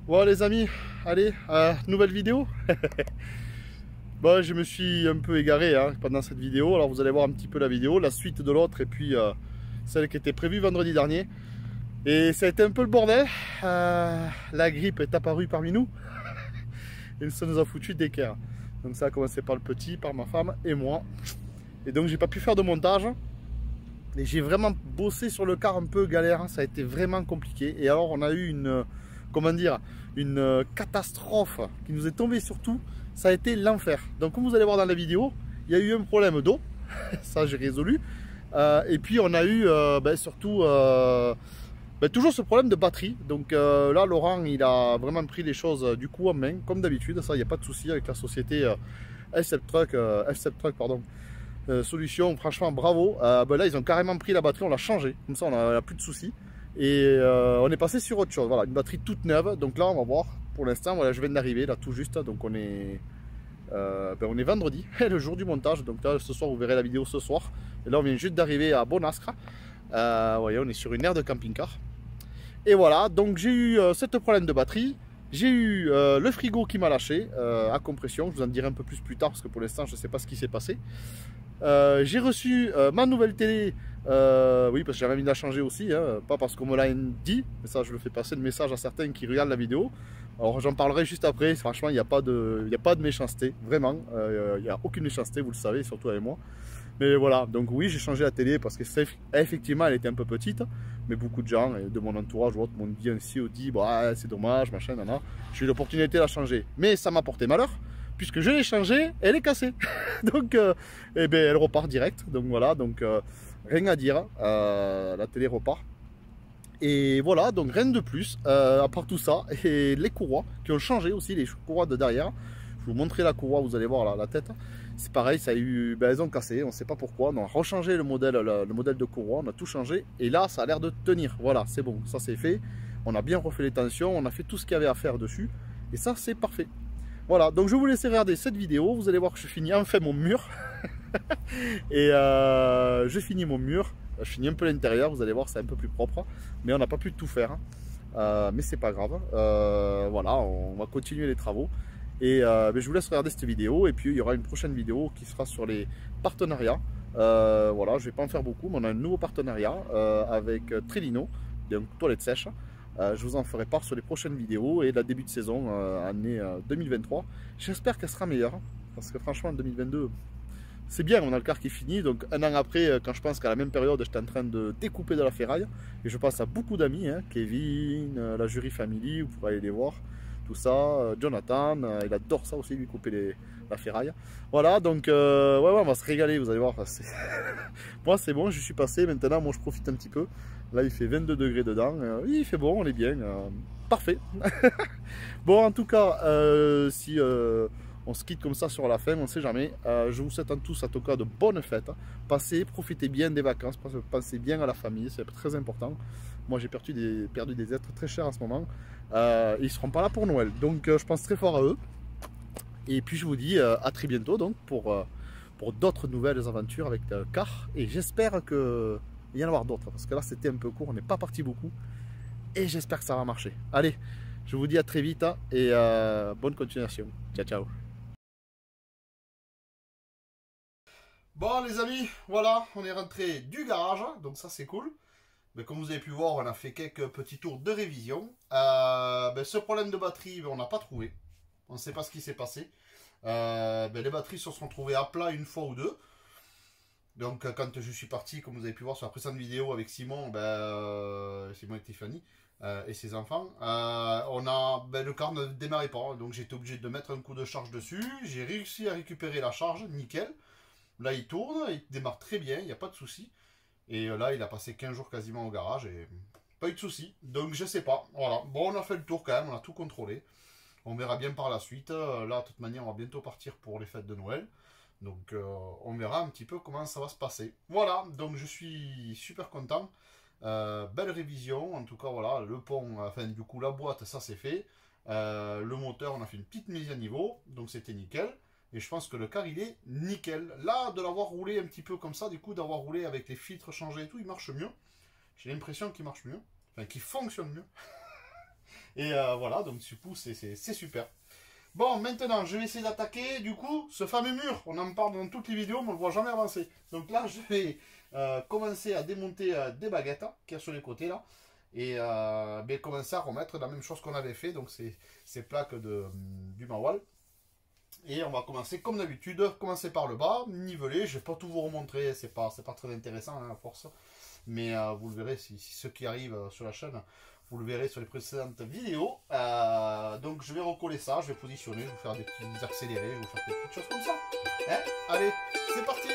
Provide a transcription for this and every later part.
Bon, les amis, allez, nouvelle vidéo. Bon, je me suis un peu égaré pendant cette vidéo, alors vous allez voir un petit peu la vidéo, la suite de l'autre et puis celle qui était prévue vendredi dernier. Et ça a été un peu le bordel, la grippe est apparue parmi nous et ça nous a foutu d'équerre. Donc ça a commencé par le petit, par ma femme et moi. Et donc j'ai pas pu faire de montage. Et j'ai vraiment bossé sur le car un peu galère, ça a été vraiment compliqué. Et alors on a eu une, comment dire, une catastrophe qui nous est tombée sur tout. Ça a été l'enfer. Donc comme vous allez voir dans la vidéo, il y a eu un problème d'eau, ça j'ai résolu. Et puis on a eu surtout toujours ce problème de batterie. Donc là Laurent il a vraiment pris les choses du coup en main, comme d'habitude. Ça il n'y a pas de souci avec la société F7 Truck, pardon. Solution, franchement bravo. Là ils ont carrément pris la batterie, on l'a changé, comme ça on n'a plus de soucis. Et on est passé sur autre chose, voilà, une batterie toute neuve. Donc là on va voir, pour l'instant, voilà, je viens d'arriver là tout juste. Donc on est vendredi, le jour du montage. Donc là ce soir vous verrez la vidéo ce soir. Et là on vient juste d'arriver à Bonastre. Voyez, on est sur une aire de camping-car. Et voilà, donc j'ai eu ce problème de batterie. J'ai eu le frigo qui m'a lâché à compression. Je vous en dirai un peu plus tard parce que pour l'instant je ne sais pas ce qui s'est passé. J'ai reçu ma nouvelle télé, oui parce que j'avais envie de la changer aussi, pas parce qu'on me l'a dit, mais ça je le fais passer le message à certains qui regardent la vidéo. Alors j'en parlerai juste après, franchement il n'y a pas de méchanceté, vraiment, il n'y a aucune méchanceté, vous le savez, surtout avec moi. Mais voilà, donc oui j'ai changé la télé parce que effectivement elle était un peu petite, mais beaucoup de gens de mon entourage m'ont dit ainsi, bah, c'est dommage, machin, nana. J'ai eu l'opportunité de la changer, mais ça m'a porté malheur. Puisque je l'ai changée, elle est cassée. Donc, elle repart direct. Donc voilà, donc rien à dire. La télé repart. Et voilà, donc rien de plus. À part tout ça, et les courroies qui ont changé aussi, les courroies de derrière. Je vais vous montrer la courroie, vous allez voir là, la tête. C'est pareil, ça a eu, elles ont cassé, on ne sait pas pourquoi. On a rechangé le modèle de courroie, on a tout changé. Et là, ça a l'air de tenir. Voilà, c'est bon, ça c'est fait. On a bien refait les tensions, on a fait tout ce qu'il y avait à faire dessus. Et ça, c'est parfait. Voilà, donc je vais vous laisser regarder cette vidéo. Vous allez voir que je finis enfin mon mur. Et je finis mon mur. Je finis un peu l'intérieur, vous allez voir, c'est un peu plus propre. Mais on n'a pas pu tout faire. Mais c'est pas grave. Voilà, on va continuer les travaux. Et je vous laisse regarder cette vidéo. Et puis il y aura une prochaine vidéo qui sera sur les partenariats. Voilà, je vais pas en faire beaucoup, mais on a un nouveau partenariat avec Trellino, donc toilette sèche. Je vous en ferai part sur les prochaines vidéos et la début de saison année 2023. J'espère qu'elle sera meilleure parce que franchement en 2022 c'est bien, on a le car qui finit. Donc un an après, quand je pense qu'à la même période j'étais en train de découper de la ferraille, et je pense à beaucoup d'amis, Kevin, la Jury Family, vous pourrez aller les voir, tout ça, Jonathan, il adore ça aussi, lui couper la ferraille. Voilà, donc ouais, on va se régaler, vous allez voir. Moi c'est bon, je suis passé, maintenant moi je profite un petit peu. Là il fait 22 degrés dedans, il fait bon, on est bien, parfait. Bon en tout cas, si on se quitte comme ça sur la fin, on ne sait jamais. Je vous souhaite à tous en tout cas de bonnes fêtes. Passez, profitez bien des vacances, pensez bien à la famille, c'est très important. Moi j'ai perdu des êtres très chers en ce moment. Ils ne seront pas là pour Noël, donc je pense très fort à eux. Et puis je vous dis à très bientôt donc pour d'autres nouvelles aventures avec le car. Et j'espère qu'il y en avoir d'autres, parce que là c'était un peu court, on n'est pas parti beaucoup. Et j'espère que ça va marcher. Allez, je vous dis à très vite et bonne continuation. Ciao, ciao. Bon les amis, voilà, on est rentré du garage, donc ça c'est cool. Mais comme vous avez pu voir, on a fait quelques petits tours de révision. Ce problème de batterie, on n'a pas trouvé. On ne sait pas ce qui s'est passé. Les batteries se sont trouvées à plat une fois ou deux. Donc quand je suis parti, comme vous avez pu voir sur la précédente vidéo avec Simon, Simon et Tiffany et ses enfants, le car ne démarrait pas. Donc j'étais obligé de mettre un coup de charge dessus. J'ai réussi à récupérer la charge, nickel. Là il tourne, il démarre très bien, il n'y a pas de souci. Et là il a passé 15 jours quasiment au garage et pas eu de souci. Donc je sais pas, voilà. Bon on a fait le tour quand même, on a tout contrôlé. On verra bien par la suite. Là de toute manière on va bientôt partir pour les fêtes de Noël. Donc on verra un petit peu comment ça va se passer. Voilà, donc je suis super content. Belle révision, en tout cas voilà, le pont, enfin du coup la boîte ça c'est fait. Le moteur on a fait une petite mise à niveau, donc c'était nickel. Et je pense que le car il est nickel. Là de l'avoir roulé un petit peu comme ça, du coup d'avoir roulé avec les filtres changés et tout, il marche mieux. J'ai l'impression qu'il marche mieux, enfin qu'il fonctionne mieux. Et voilà, donc du coup, c'est super. Bon, maintenant, je vais essayer d'attaquer, du coup, ce fameux mur. On en parle dans toutes les vidéos, mais on ne le voit jamais avancer. Donc là, je vais commencer à démonter des baguettes qu'il y a sur les côtés, là. Et commencer à remettre la même chose qu'on avait fait, donc ces plaques du Mawal. Et on va commencer comme d'habitude, commencer par le bas, niveler. Je ne vais pas tout vous remontrer, c'est pas très intéressant à force. Mais vous le verrez, si ceux qui arrivent sur la chaîne, vous le verrez sur les précédentes vidéos. Donc je vais recoller ça, je vais positionner, je vais vous faire des petits accélérés, je vais vous faire des petites choses comme ça. Hein, allez, c'est parti!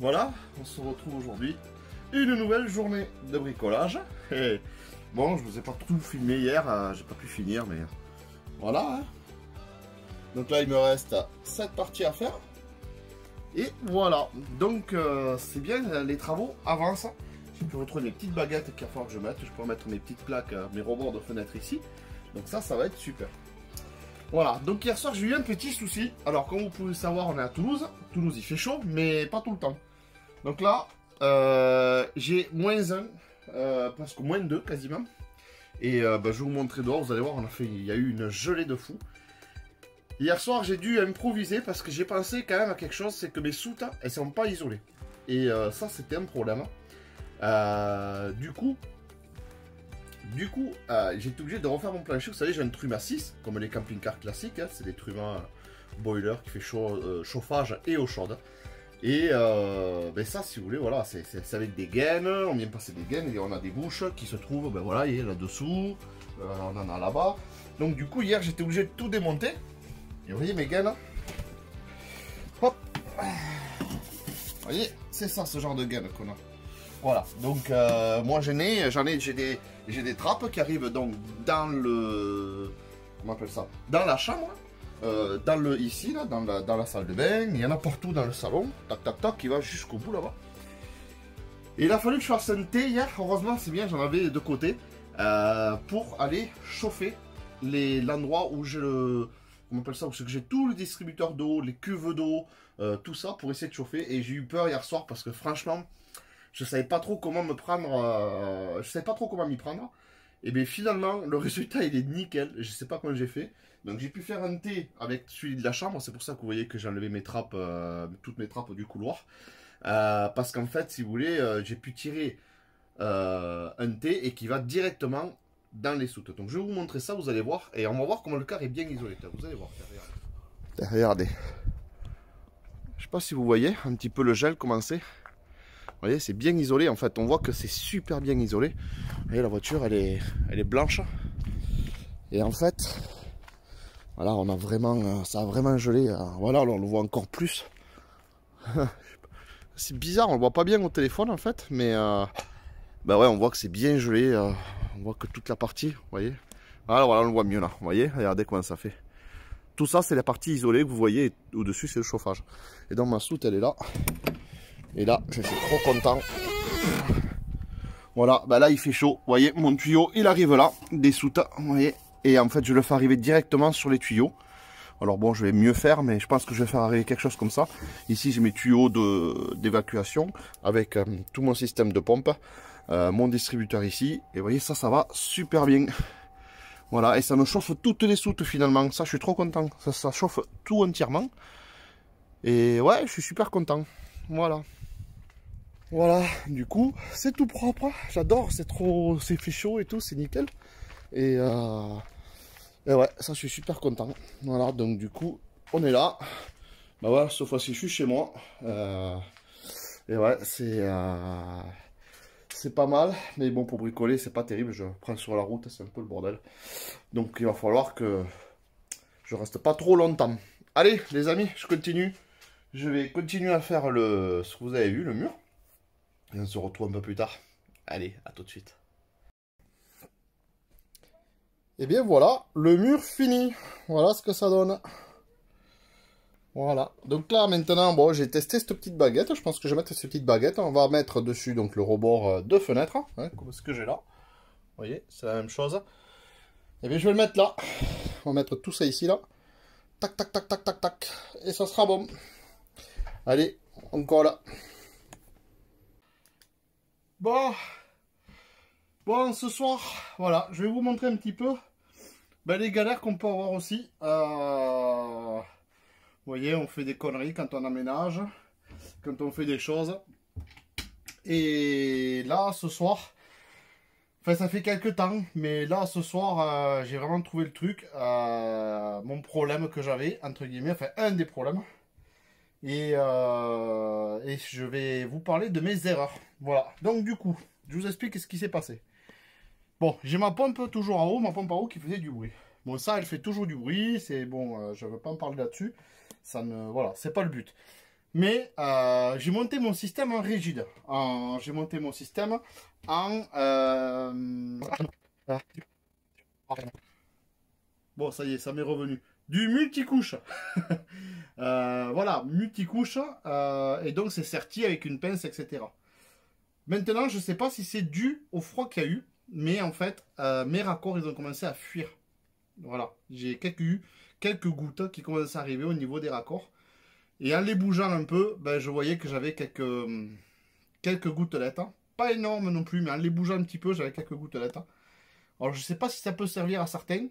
Voilà, on se retrouve aujourd'hui. Une nouvelle journée de bricolage. Et bon, je vous ai pas tout filmé hier, j'ai pas pu finir, mais voilà. Hein. Donc là, il me reste 7 parties à faire. Et voilà, donc c'est bien, les travaux avancent. J'ai pu retrouver mes petites baguettes qu'il va falloir que je mette. Je peux mettre mes petites plaques, mes rebords de fenêtre ici. Donc ça va être super. Voilà, donc hier soir j'ai eu un petit souci. Alors comme vous pouvez le savoir, on est à Toulouse. Toulouse il fait chaud, mais pas tout le temps. Donc là, j'ai -1, presque -2 quasiment. Et je vais vous montrer dehors, vous allez voir, il y a eu une gelée de fou. Hier soir j'ai dû improviser parce que j'ai pensé quand même à quelque chose, c'est que mes soutes, elles sont pas isolées. Et ça c'était un problème. Du coup, j'ai été obligé de refaire mon plancher. Vous savez, j'ai un truma 6, comme les camping-cars classiques. Hein, c'est des trumas boiler qui fait chauffage et eau chaude. Et ça, si vous voulez, voilà, c'est avec des gaines. On vient passer des gaines et on a des bouches qui se trouvent, voilà, là-dessous. On en a là-bas. Donc du coup, hier, j'étais obligé de tout démonter. Et vous voyez mes gaines. Hop. Vous voyez, c'est ça, ce genre de gaines qu'on a. Voilà, donc moi j'ai des trappes qui arrivent donc dans le, comment on appelle ça, dans la chambre, ici là, dans la salle de bain. Il y en a partout dans le salon, tac tac tac, qui va jusqu'au bout là-bas. Et il a fallu que je fasse un thé hier, heureusement c'est bien, j'en avais de côté, pour aller chauffer l'endroit où j'ai comment on appelle ça, où j'ai tout le distributeur d'eau, les cuves d'eau, tout ça pour essayer de chauffer. Et j'ai eu peur hier soir parce que franchement, je savais pas trop comment me prendre, je savais pas trop comment m'y prendre. Et bien finalement, le résultat il est nickel. Je sais pas comment j'ai fait. Donc j'ai pu faire un thé avec celui de la chambre. C'est pour ça que vous voyez que j'ai enlevé mes trappes, toutes mes trappes du couloir. Parce qu'en fait, si vous voulez, j'ai pu tirer un thé et qui va directement dans les soutes. Donc je vais vous montrer ça, vous allez voir. Et on va voir comment le car est bien isolé. Vous allez voir. Regardez. Je sais pas si vous voyez un petit peu le gel commencer. Vous voyez, c'est bien isolé. En fait, on voit que c'est super bien isolé. Vous voyez, la voiture, elle est blanche. Et en fait, voilà, on a vraiment, ça a vraiment gelé. Voilà, on le voit encore plus. C'est bizarre, on le voit pas bien au téléphone en fait, mais bah ouais, on voit que c'est bien gelé. On voit que toute la partie, vous voyez. Voilà, on le voit mieux là. Vous voyez, regardez comment ça fait. Tout ça, c'est la partie isolée que vous voyez. Au-dessus, c'est le chauffage. Et donc ma soute, elle est là. Et là, je suis trop content. Voilà, bah là il fait chaud. Vous voyez, mon tuyau, il arrive là, des soutes. Vous voyez, et en fait, je le fais arriver directement sur les tuyaux. Alors bon, je vais mieux faire, mais je pense que je vais faire arriver quelque chose comme ça. Ici, j'ai mes tuyaux d'évacuation avec tout mon système de pompe, mon distributeur ici. Et vous voyez, ça va super bien. Voilà, et ça me chauffe toutes les soutes finalement. Ça, je suis trop content. Ça chauffe tout entièrement. Et ouais, je suis super content. Voilà. Voilà, du coup, c'est tout propre. J'adore, c'est fait chaud et tout, c'est nickel. Et, ouais, ça, je suis super content. Voilà, donc du coup, on est là. Bah voilà, cette fois-ci, je suis chez moi. Et ouais, c'est pas mal. Mais bon, pour bricoler, c'est pas terrible. Je prends sur la route, c'est un peu le bordel. Donc, il va falloir que je reste pas trop longtemps. Allez, les amis, je continue. Je vais continuer à faire ce que vous avez vu, le mur. Et on se retrouve un peu plus tard. Allez, à tout de suite. Et bien voilà, le mur fini. Voilà ce que ça donne. Voilà. Donc là, maintenant, bon, j'ai testé cette petite baguette. Je pense que je vais mettre cette petite baguette. On va mettre dessus donc le rebord de fenêtre, hein, comme ce que j'ai là. Vous voyez, c'est la même chose. Et bien, je vais le mettre là. On va mettre tout ça ici, là. Tac, tac, tac, tac, tac, tac. Et ça sera bon. Allez, encore là. Bon, ce soir, voilà, je vais vous montrer un petit peu les galères qu'on peut avoir aussi. Vous voyez, on fait des conneries quand on aménage, quand on fait des choses. Et là, ce soir, enfin, ça fait quelques temps, mais là, ce soir, j'ai vraiment trouvé le truc. Mon problème que j'avais, entre guillemets, enfin, un des problèmes. Et je vais vous parler de mes erreurs. Voilà, donc du coup, je vous explique ce qui s'est passé. Bon, j'ai ma pompe toujours en haut, ma pompe en haut qui faisait du bruit. Bon, ça, elle fait toujours du bruit, c'est bon, je ne veux pas en parler là-dessus. Ça ne, voilà, c'est pas le but. Mais j'ai monté mon système en rigide. J'ai monté mon système en... Bon, ça y est, ça m'est revenu. Du multicouche. Voilà, multicouche. Et donc, c'est serti avec une pince, etc. Maintenant, je ne sais pas si c'est dû au froid qu'il y a eu. Mais en fait, mes raccords, ils ont commencé à fuir. Voilà, j'ai eu quelques gouttes qui commençaient à arriver au niveau des raccords. Et en les bougeant un peu, je voyais que j'avais quelques gouttelettes. Hein. Pas énormes non plus, mais en les bougeant un petit peu, j'avais quelques gouttelettes. Hein. Alors, je ne sais pas si ça peut servir à certains.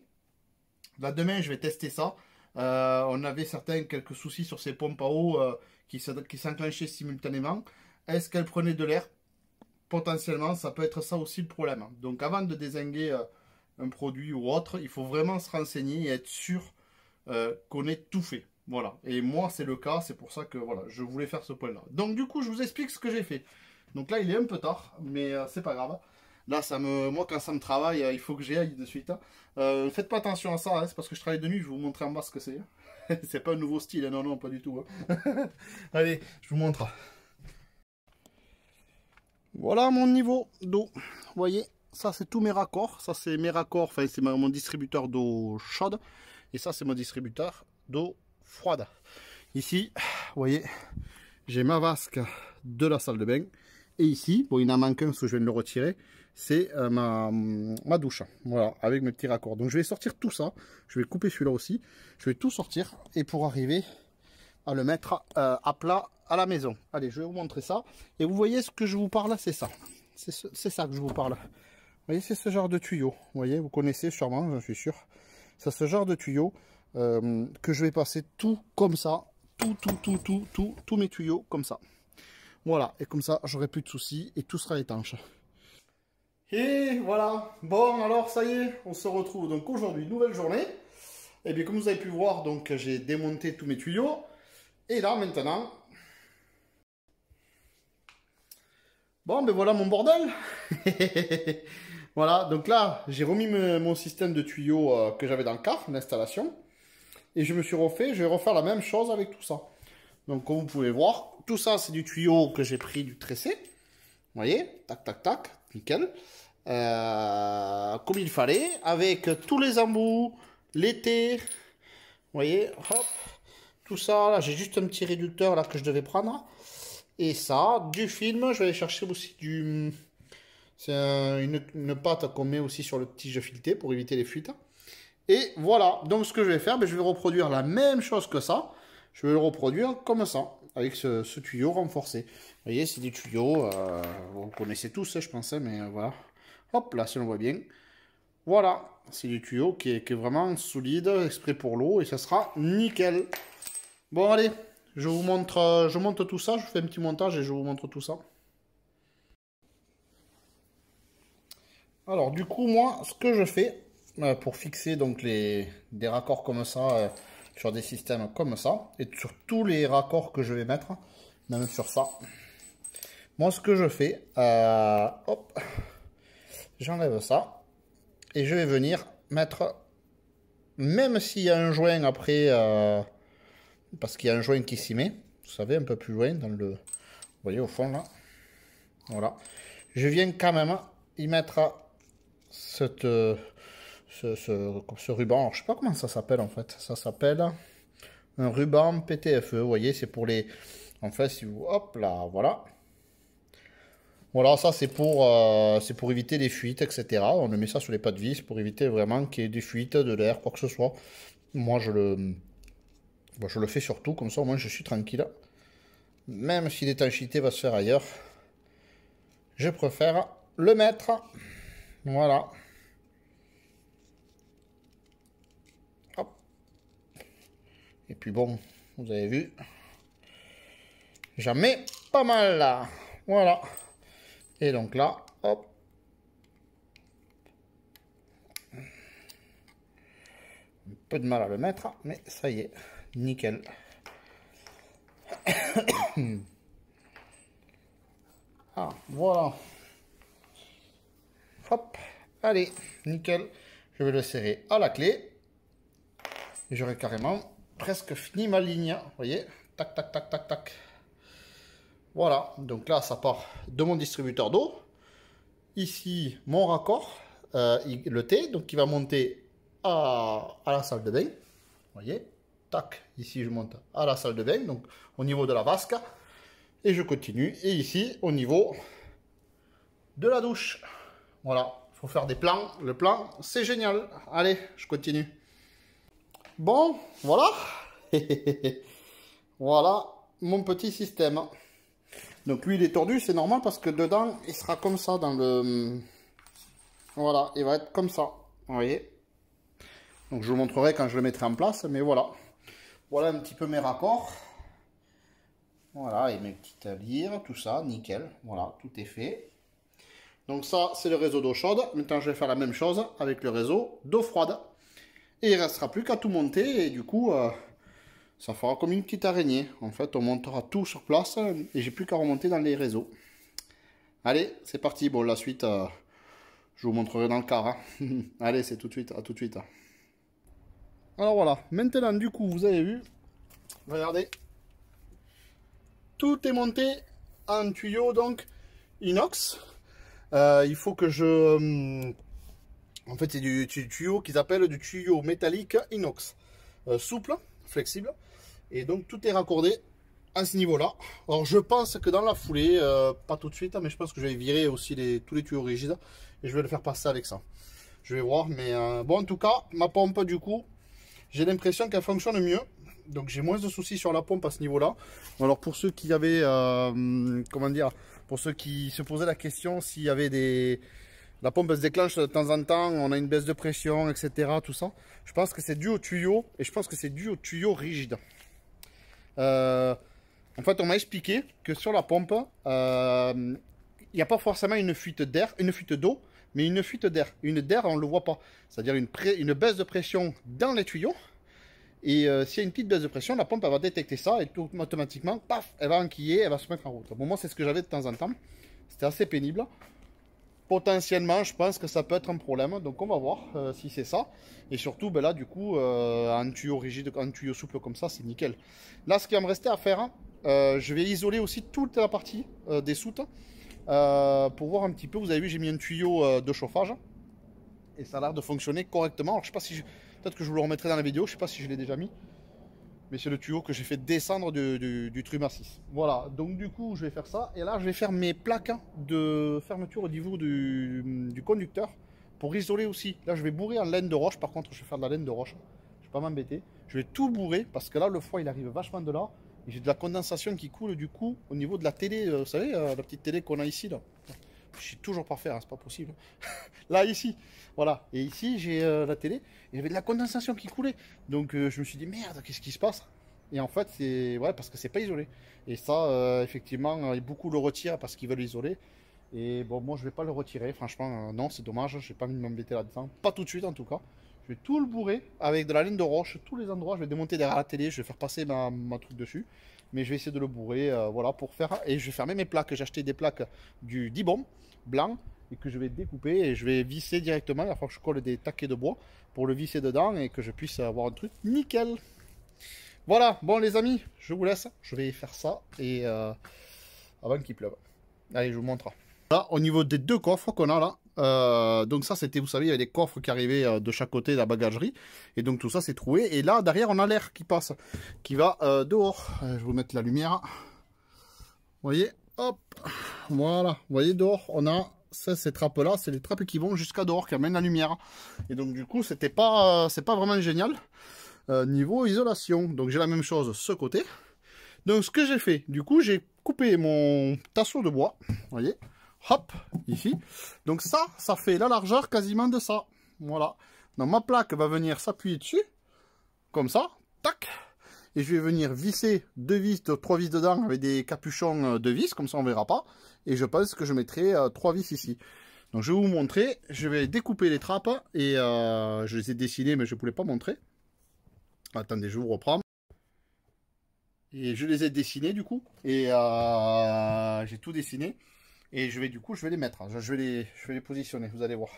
Là, demain, je vais tester ça. On avait quelques soucis sur ces pompes à eau qui s'enclenchaient simultanément. Est-ce qu'elles prenaient de l'air? Potentiellement, ça peut être ça aussi le problème. Donc, avant de dézinguer un produit ou autre, il faut vraiment se renseigner et être sûr qu'on ait tout fait. Voilà. Et moi, c'est le cas. C'est pour ça que voilà, je voulais faire ce point-là. Donc, du coup, je vous explique ce que j'ai fait. Donc là, il est un peu tard, mais c'est pas grave. Là, moi, quand ça me travaille, il faut que j'y aille de suite. Faites pas attention à ça, hein, c'est parce que je travaille de nuit. Je vais vous montrer en bas ce que c'est. C'est pas un nouveau style, hein, non, non, pas du tout. Hein. Allez, je vous montre. Voilà mon niveau d'eau. Vous voyez, ça c'est tous mes raccords. Ça c'est mes raccords, enfin c'est mon distributeur d'eau chaude. Et ça c'est mon distributeur d'eau froide. Ici, vous voyez, j'ai ma vasque de la salle de bain. Et ici, bon il en manque un parce que je viens de le retirer. C'est ma douche. Voilà, avec mes petits raccords. Donc je vais sortir tout ça. Je vais couper celui-là aussi. Je vais tout sortir. Et pour arriver à le mettre à plat à la maison. Allez, je vais vous montrer ça. Et vous voyez ce que je vous parle, c'est ça. C'est ça que je vous parle. Vous voyez, c'est ce genre de tuyau. Vous voyez, vous connaissez sûrement, j'en suis sûr. C'est ce genre de tuyau que je vais passer tout comme ça. Tous mes tuyaux comme ça. Voilà, et comme ça, j'aurai plus de soucis et tout sera étanche. Et voilà. Bon, alors ça y est, on se retrouve donc aujourd'hui, nouvelle journée. Et bien, comme vous avez pu voir, donc j'ai démonté tous mes tuyaux. Et là, maintenant... Bon, ben voilà mon bordel. Voilà, donc là, j'ai remis mon système de tuyaux que j'avais dans le car, l'installation. Et je me suis refait, je vais refaire la même chose avec tout ça. Donc, comme vous pouvez voir, tout ça, c'est du tuyau que j'ai pris du tressé. Vous voyez, tac, tac, tac, nickel. Comme il fallait, avec tous les embouts, l'été. Vous voyez, hop, tout ça. Là, j'ai juste un petit réducteur là que je devais prendre. Et ça, du film, je vais aller chercher aussi du... C'est une pâte qu'on met aussi sur le tige fileté pour éviter les fuites. Et voilà, donc ce que je vais faire, je vais reproduire la même chose que ça. Je vais le reproduire comme ça, avec ce tuyau renforcé. Vous voyez, c'est des tuyaux, vous connaissez tous, je pense, mais voilà. Hop, là, si on voit bien. Voilà, c'est du tuyau qui est vraiment solide, exprès pour l'eau, et ça sera nickel. Bon, allez. Je vous montre, je monte tout ça, je fais un petit montage et je vous montre tout ça. Alors du coup, moi, ce que je fais pour fixer donc des raccords comme ça sur des systèmes comme ça, et sur tous les raccords que je vais mettre, même sur ça, moi ce que je fais, hop, j'enlève ça, et je vais venir mettre, même s'il y a un joint après, parce qu'il y a un joint qui s'y met, vous savez, un peu plus loin, dans le, vous voyez au fond là, voilà, je viens quand même y mettre ce ruban. Alors, je sais pas comment ça s'appelle en fait. Ça s'appelle un ruban PTFE. Vous voyez, c'est pour les. En fait, si vous. Hop là, voilà. Voilà, ça c'est pour éviter des fuites, etc. On met ça sur les pas de vis pour éviter vraiment qu'il y ait des fuites, de l'air, quoi que ce soit. Moi, je le fais surtout, comme ça au moins je suis tranquille. Même si l'étanchéité va se faire ailleurs, je préfère le mettre. Voilà. Hop. Et puis bon, vous avez vu, j'en mets pas mal là. Voilà. Et donc là, hop. Un peu de mal à le mettre, mais ça y est, nickel. Ah, voilà. Hop, allez, nickel. Je vais le serrer à la clé. Et j'aurai carrément presque fini ma ligne. Vous voyez, tac, tac, tac, tac, tac. Voilà, donc là, ça part de mon distributeur d'eau. Ici, mon raccord, le T, donc qui va monter à la salle de bain. Vous voyez, tac, ici, je monte à la salle de bain, donc au niveau de la vasque. Et je continue. Et ici, au niveau de la douche. Voilà, il faut faire des plans. Le plan, c'est génial. Allez, je continue. Bon, voilà. Voilà mon petit système. Donc lui, il est tordu, c'est normal parce que dedans, il sera comme ça dans le... Voilà, il va être comme ça. Vous voyez. Donc je vous montrerai quand je le mettrai en place, mais voilà. Voilà un petit peu mes raccords. Voilà, et mes petites lyres, tout ça, nickel. Voilà, tout est fait. Donc ça, c'est le réseau d'eau chaude. Maintenant, je vais faire la même chose avec le réseau d'eau froide. Et il ne restera plus qu'à tout monter. Et du coup, ça fera comme une petite araignée. En fait, on montera tout sur place. Et j'ai plus qu'à remonter dans les réseaux. Allez, c'est parti. Bon, la suite, je vous montrerai dans le car. Hein. Allez, c'est tout de suite. À tout de suite. Alors voilà. Maintenant, du coup, vous avez vu. Regardez. Tout est monté en tuyau, donc, inox. Il faut que je... En fait, c'est du tuyau qu'ils appellent du tuyau métallique inox. Souple, flexible. Et donc, tout est raccordé à ce niveau-là. Alors, je pense que dans la foulée, pas tout de suite, mais je pense que je vais virer aussi tous les tuyaux rigides. Et je vais le faire passer avec ça. Je vais voir, mais bon, en tout cas, ma pompe, du coup, j'ai l'impression qu'elle fonctionne mieux. Donc, j'ai moins de soucis sur la pompe à ce niveau-là. Alors, pour ceux qui avaient, comment dire, pour ceux qui se posaient la question s'il y avait des... La pompe se déclenche de temps en temps, on a une baisse de pression, etc. Tout ça. Je pense que c'est dû au tuyau et je pense que c'est dû au tuyau rigide. En fait, on m'a expliqué que sur la pompe, il n'y a pas forcément une fuite d'air, une fuite d'eau, mais une fuite d'air. Une d'air, on ne le voit pas. C'est-à-dire une baisse de pression dans les tuyaux. Et s'il y a une petite baisse de pression, la pompe elle va détecter ça et tout, automatiquement, paf, elle va enquiller, elle va se mettre en route. Bon, moi, c'est ce que j'avais de temps en temps. C'était assez pénible. Potentiellement, je pense que ça peut être un problème. Donc, on va voir si c'est ça. Et surtout, ben là, du coup, un tuyau rigide, un tuyau souple comme ça, c'est nickel. Là, ce qui va me rester à faire, hein, je vais isoler aussi toute la partie des soutes pour voir un petit peu. Vous avez vu, j'ai mis un tuyau de chauffage et ça a l'air de fonctionner correctement. Alors, je sais pas si peut-être que je vous le remettrai dans la vidéo. Je sais pas si je l'ai déjà mis. Mais c'est le tuyau que j'ai fait descendre du Truma 6. Voilà, donc du coup, je vais faire ça. Et là, je vais faire mes plaques de fermeture au niveau du conducteur pour isoler aussi. Là, je vais bourrer en laine de roche. Par contre, je vais faire de la laine de roche. Je vais pas m'embêter. Je vais tout bourrer parce que là, le froid, il arrive vachement de là. Et j'ai de la condensation qui coule du coup au niveau de la télé. Vous savez, la petite télé qu'on a ici, là. Je suis toujours pas faire, hein, c'est pas possible. Là, ici, voilà. Et ici, j'ai la télé. Et il y avait de la condensation qui coulait. Donc, je me suis dit, merde, qu'est-ce qui se passe? Et en fait, c'est ouais, parce que c'est pas isolé. Et ça, effectivement, beaucoup le retirent parce qu'ils veulent isoler. Et bon, moi je vais pas le retirer, franchement, non, c'est dommage, j'ai pas envie de m'embêter là-dedans. Pas tout de suite en tout cas. Je vais tout le bourrer avec de la laine de roche, tous les endroits. Je vais démonter derrière la télé, je vais faire passer ma truc dessus. Mais je vais essayer de le bourrer, voilà, pour faire. Et je vais fermer mes plaques. J'ai acheté des plaques du Dibond blanc et que je vais découper et je vais visser directement. Il va falloir que je colle des taquets de bois pour le visser dedans et que je puisse avoir un truc nickel. Voilà, bon les amis, je vous laisse. Je vais faire ça et avant qu'il pleuve. Allez, je vous montre. Là, au niveau des deux coffres qu'on a là, donc ça c'était, vous savez, il y avait des coffres qui arrivaient de chaque côté de la bagagerie, et donc tout ça c'est troué, et là derrière on a l'air qui passe, qui va dehors. Je vais vous mettre la lumière, vous voyez, hop, voilà, vous voyez dehors, on a ça, ces trappes là, c'est les trappes qui vont jusqu'à dehors, qui amènent la lumière, et donc du coup c'est pas vraiment génial niveau isolation. Donc j'ai la même chose ce côté. Donc ce que j'ai fait, du coup j'ai coupé mon tasseau de bois, vous voyez, hop, ici. Donc ça fait la largeur quasiment de ça. Voilà. Donc ma plaque va venir s'appuyer dessus, comme ça, tac. Et je vais venir visser 3 vis dedans avec des capuchons de vis, comme ça on verra pas. Et je pense que je mettrai 3 vis ici. Donc je vais vous montrer, je vais découper les trappes et je les ai dessinées mais je ne voulais pas montrer. Attendez, je vous reprends. Et je les ai dessinés du coup. Et j'ai tout dessiné. Et je vais les mettre, je vais les positionner, vous allez voir.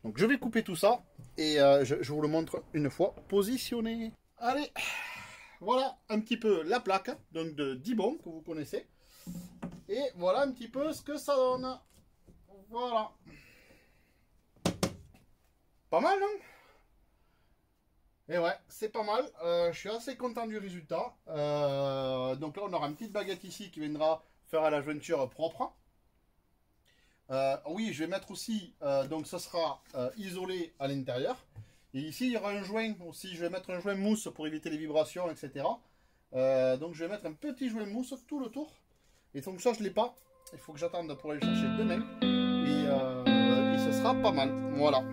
Donc je vais couper tout ça et je vous le montre une fois positionné. Allez, voilà un petit peu la plaque donc de Dibond que vous connaissez. Et voilà un petit peu ce que ça donne. Voilà. Pas mal, non? Et ouais, c'est pas mal. Je suis assez content du résultat. Donc là on aura une petite baguette ici qui viendra faire à la jointure propre. Oui, je vais mettre aussi, donc ça sera isolé à l'intérieur. Et ici, il y aura un joint aussi. Je vais mettre un joint mousse pour éviter les vibrations, etc. Donc je vais mettre un petit joint mousse tout le tour. Et donc ça, je ne l'ai pas. Il faut que j'attende pour aller le chercher demain. Et ce sera pas mal. Voilà.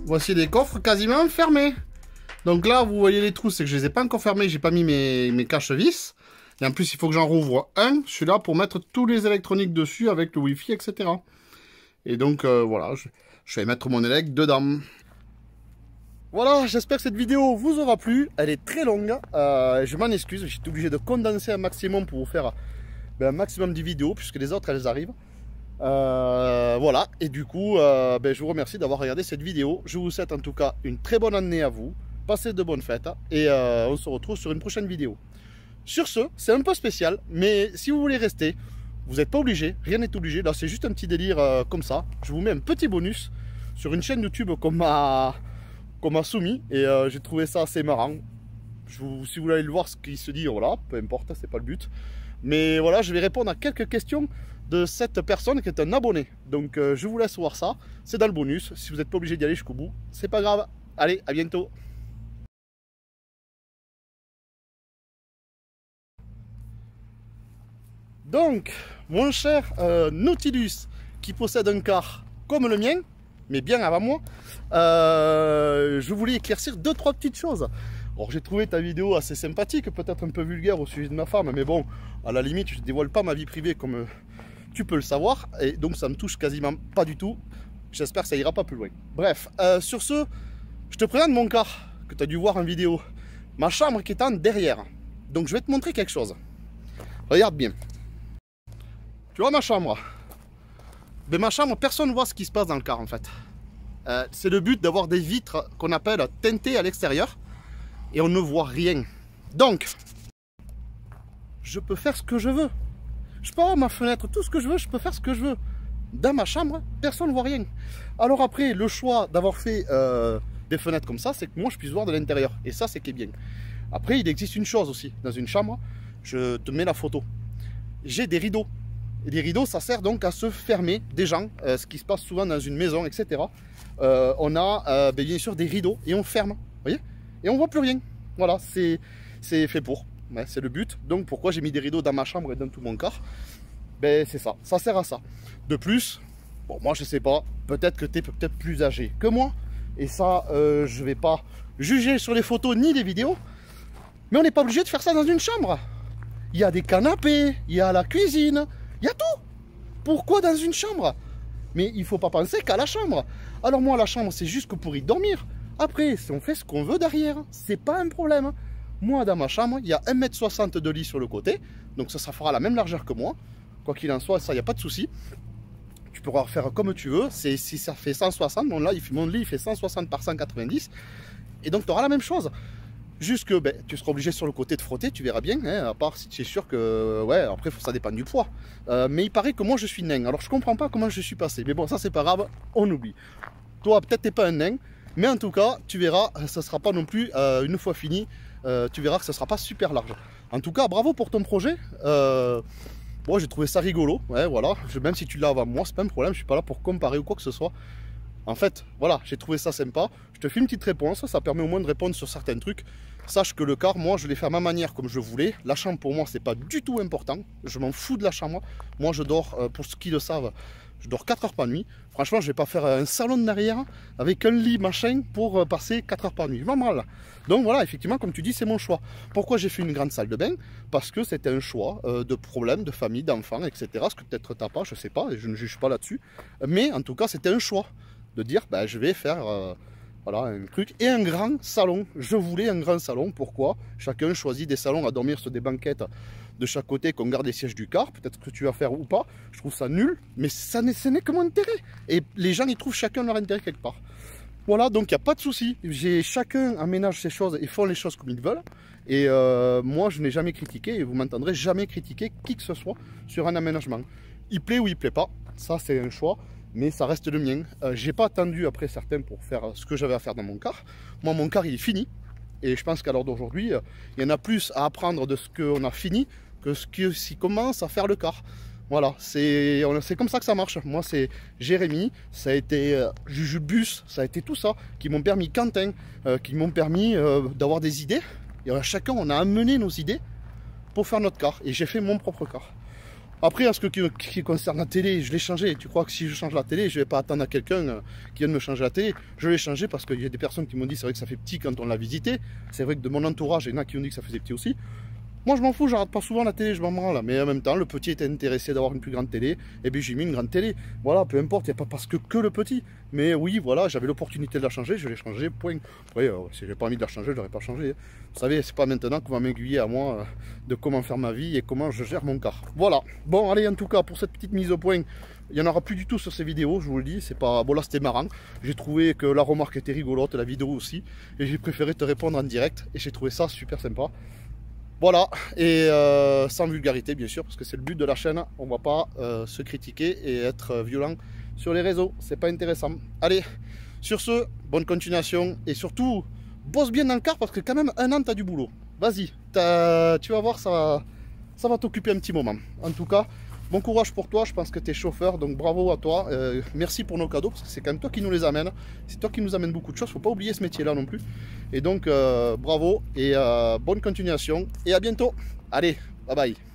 Voici les coffres quasiment fermés. Donc là, vous voyez les trous, c'est que je les ai pas encore fermés. J'ai pas mis mes cache-vis. Et en plus, il faut que j'en rouvre un. Je suis là pour mettre tous les électroniques dessus avec le Wi-Fi, etc. Et donc, voilà, je vais mettre mon élect dedans. Voilà, j'espère que cette vidéo vous aura plu. Elle est très longue. Je m'en excuse. J'ai été obligé de condenser un maximum pour vous faire un maximum de vidéos, puisque les autres, elles arrivent. Voilà, et du coup je vous remercie d'avoir regardé cette vidéo. Je vous souhaite en tout cas une très bonne année à vous. Passez de bonnes fêtes et on se retrouve sur une prochaine vidéo. Sur ce, c'est un peu spécial, mais si vous voulez rester, vous n'êtes pas obligé, rien n'est obligé. Là c'est juste un petit délire comme ça. Je vous mets un petit bonus sur une chaîne YouTube qu'on m'a soumis et j'ai trouvé ça assez marrant. Si vous voulez aller le voir, ce qui se dit, voilà, peu importe, c'est pas le but. Mais voilà, je vais répondre à quelques questions de cette personne qui est un abonné. Donc je vous laisse voir ça. C'est dans le bonus. Si vous n'êtes pas obligé d'y aller jusqu'au bout, c'est pas grave. Allez, à bientôt. Donc, mon cher Nautilus, qui possède un car comme le mien, mais bien avant moi, je voulais éclaircir 2-3 petites choses. Alors j'ai trouvé ta vidéo assez sympathique, peut-être un peu vulgaire au sujet de ma femme, mais bon, à la limite, je ne dévoile pas ma vie privée comme tu peux le savoir, et donc ça me touche quasiment pas du tout. J'espère que ça ira pas plus loin. Bref, sur ce, je te présente mon car, que tu as dû voir en vidéo. Ma chambre qui est en derrière. Donc je vais te montrer quelque chose. Regarde bien. Tu vois ma chambre? Mais ma chambre, personne ne voit ce qui se passe dans le car en fait. C'est le but d'avoir des vitres qu'on appelle teintées à l'extérieur. Et on ne voit rien. Donc, je peux faire ce que je veux. Je peux avoir ma fenêtre, tout ce que je veux, je peux faire ce que je veux. Dans ma chambre, personne ne voit rien. Alors après, le choix d'avoir fait des fenêtres comme ça, c'est que moi je puisse voir de l'intérieur. Et ça, c'est qui est bien. Après, il existe une chose aussi. Dans une chambre, je te mets la photo. J'ai des rideaux. Et les rideaux, ça sert donc à se fermer des gens. Ce qui se passe souvent dans une maison, etc. On a bien sûr des rideaux et on ferme. Vous voyez? Et on voit plus rien. Voilà, c'est fait pour. Ouais, c'est le but. Donc pourquoi j'ai mis des rideaux dans ma chambre et dans tout mon car? Ben c'est ça, ça sert à ça. De plus, bon moi je sais pas, peut-être que tu es peut-être plus âgé que moi. Et ça, je vais pas juger sur les photos ni les vidéos. Mais on n'est pas obligé de faire ça dans une chambre. Il y a des canapés, il y a la cuisine, il y a tout. Pourquoi dans une chambre? Mais il faut pas penser qu'à la chambre. Alors moi la chambre c'est juste que pour y dormir. Après, si on fait ce qu'on veut derrière, c'est pas un problème. Moi, dans ma chambre, il y a 1,60 m de lit sur le côté. Donc ça fera la même largeur que moi. Quoi qu'il en soit, ça, il n'y a pas de souci. Tu pourras faire comme tu veux. Si ça fait 160, mon lit, il fait 160 par 190. Et donc, tu auras la même chose. Juste que ben, tu seras obligé sur le côté de frotter, tu verras bien. Hein, à part si tu es sûr que... Ouais, après, ça dépend du poids. Mais il paraît que moi, je suis nain. Alors, je comprends pas comment je suis passé. Mais bon, ça, c'est pas grave. On oublie. Toi, peut-être, tu n'es pas un nain. Mais en tout cas, tu verras, ça ne sera pas non plus, une fois fini, tu verras que ce ne sera pas super large. En tout cas, bravo pour ton projet. Moi, j'ai trouvé ça rigolo. Ouais, voilà. Même si tu l'as avant moi, c'est pas un problème. Je suis pas là pour comparer ou quoi que ce soit. En fait, voilà, j'ai trouvé ça sympa. Je te fais une petite réponse. Ça permet au moins de répondre sur certains trucs. Sache que le car, moi, je l'ai fait à ma manière, comme je voulais. La chambre, pour moi, c'est pas du tout important. Je m'en fous de la chambre. Moi, je dors, pour ceux qui le savent, je dors 4 heures par nuit. Franchement, je vais pas faire un salon derrière avec un lit machin pour passer 4 heures par nuit. Je m'en branle. Donc voilà, effectivement, comme tu dis, c'est mon choix. Pourquoi j'ai fait une grande salle de bain? Parce que c'était un choix de problèmes, de famille, d'enfants, etc. Ce que peut-être t'as pas, je sais pas, et je ne juge pas là-dessus. Mais en tout cas, c'était un choix de dire, ben, je vais faire voilà, un truc. Et un grand salon. Je voulais un grand salon. Pourquoi? Chacun choisit des salons à dormir sur des banquettes de chaque côté, qu'on garde les sièges du car, peut-être que tu vas faire ou pas, je trouve ça nul, mais ce n'est que mon intérêt. Et les gens, ils trouvent chacun leur intérêt quelque part. Voilà, donc il n'y a pas de souci. Chacun aménage ses choses et font les choses comme ils veulent. Et moi, je n'ai jamais critiqué, et vous m'entendrez jamais critiquer qui que ce soit sur un aménagement. Il plaît ou il plaît pas, ça c'est un choix, mais ça reste le mien. J'ai pas attendu après certains pour faire ce que j'avais à faire dans mon car. Moi, mon car, il est fini. Et je pense qu'à l'heure d'aujourd'hui, il y en a plus à apprendre de ce qu'on a fini que ce qui commence à faire le car. Voilà, c'est comme ça que ça marche. Moi, c'est Jérémy, ça a été Jujubus, ça a été tout ça, qui m'ont permis Quentin, qui m'ont permis d'avoir des idées. Et chacun, on a amené nos idées pour faire notre car. Et j'ai fait mon propre car. Après, en ce qui concerne la télé, je l'ai changé. Tu crois que si je change la télé, je ne vais pas attendre à quelqu'un qui vienne me changer la télé? Je l'ai changé parce qu'il y a des personnes qui m'ont dit c'est vrai que ça fait petit quand on l'a visité. C'est vrai que de mon entourage, il y en a qui ont dit que ça faisait petit aussi. Moi je m'en fous, j'arrête pas souvent la télé, je m'en branle. Mais en même temps, le petit était intéressé d'avoir une plus grande télé. Et puis j'ai mis une grande télé. Voilà, peu importe, il n'y a pas parce que le petit. Mais oui, voilà, j'avais l'opportunité de la changer, je l'ai changé, point. Oui, si j'avais pas envie de la changer, je l'aurais pas changé. Vous savez, c'est pas maintenant qu'on va m'aiguiller à moi de comment faire ma vie et comment je gère mon car. Voilà. Bon, allez, en tout cas, pour cette petite mise au point, il n'y en aura plus du tout sur ces vidéos, je vous le dis. C'est pas... Bon, là, c'était marrant. J'ai trouvé que la remarque était rigolote, la vidéo aussi. Et j'ai préféré te répondre en direct. Et j'ai trouvé ça super sympa. Voilà, et sans vulgarité bien sûr, parce que c'est le but de la chaîne, on ne va pas se critiquer et être violent sur les réseaux, c'est pas intéressant. Allez, sur ce, bonne continuation, et surtout, bosse bien dans le car, parce que quand même un an tu as du boulot. Vas-y, tu vas voir, ça va t'occuper un petit moment. En tout cas, bon courage pour toi, je pense que tu es chauffeur, donc bravo à toi. Merci pour nos cadeaux, parce que c'est quand même toi qui nous les amène. C'est toi qui nous amène beaucoup de choses, faut pas oublier ce métier-là non plus. Et donc, bravo et bonne continuation. Et à bientôt. Allez, bye bye.